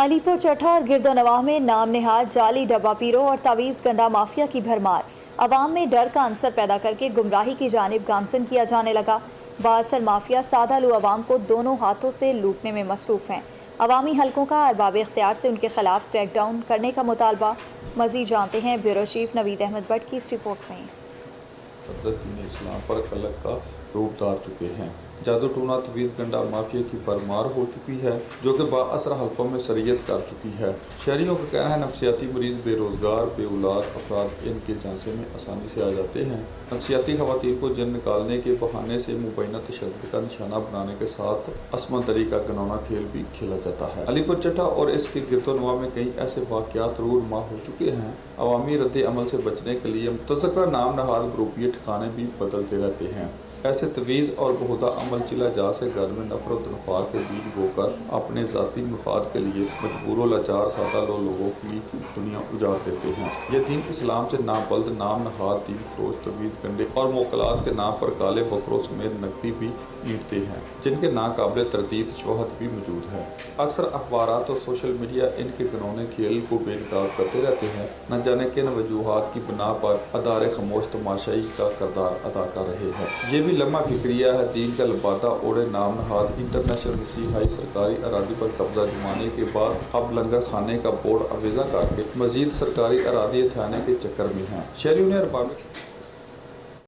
अलीपुर चट्टा और गिरदोनवाह में नाम नेहाद जाली डब्बा पीरों और तावीज़ गंडा माफिया की भरमार अवाम में डर का अंसर पैदा करके गुमराही की जानिब गामजन किया जाने लगा। बाअसर माफिया सादालू अवाम को दोनों हाथों से लूटने में मसरूफ़ हैं। अवामी हलकों का अरबाब इख्तियार से उनके खिलाफ क्रैकडाउन करने का मुतालबा। मज़ीद जानते हैं ब्यूरो चीफ नवीद अहमद भट्ट की इस रिपोर्ट में। दीन इस्लाम पर कलक का रूप धार चुके हैं। जादू टूना तवीज़ गंडा माफिया की भरमार हो चुकी है, जो कि बाअसर हलकों में शरीयत कर चुकी है। शहरियों का कहना है नफसियाती मरीज, बेरोजगार, बेउलाद अफराद इनके झांसे में आसानी से आ जाते हैं। नफसियाती खवातीन को जिन निकालने के बहाने से मुबैना तशद्दुद का निशाना बनाने के साथ असमंदरी का घिनौना खेल भी खेला जाता है। अलीपुर चट्टा और इसके गिरदोनवाह में कई ऐसे वाक़यात रूनुमा हो चुके हैं। अवामी रद्द अमल से बचने के लिए मुतज़क्किरा नाम नहाद ग्रुपिये ठिकाने भी बदलते रहते हैं। ऐसे तवीज़ और बहुदा अमल चिला जा से घर में नफरत नफाक के बीज बोकर अपने ज़ाती मुखाद के लिए मजबूर लाचार सादा लोगों की दुनिया उजाड़ देते हैं। ये दीन इस्लाम से नाबल्द नाम नहाद दीन फरोश तवीज़ गंडे और मोकलात के नाम पर काले बकरों समेत नकदी भी ईंटते हैं, जिनके नाकाबिल तरदीद शोहद भी मौजूद है। अक्सर अखबारात और सोशल मीडिया इनके घिनौने खेल को बेनकाब करते रहते हैं। न जाने किन वजूहात की बिना पर अदारे खामोश तमाशाई का किरदार अदा कर रहे हैं। ये भी लम्हा फिक्रिया है। दीन का लबादा ओढ़े नाम नहाद इंटरनेशनल मसीह हाई सरकारी अरादी पर कब्जा जमाने के बाद अब लंगर खाने का बोर्ड अवेजा करके मजीद सरकारी अरादी थाने के चक्कर में है। शहरियों ने अरबाब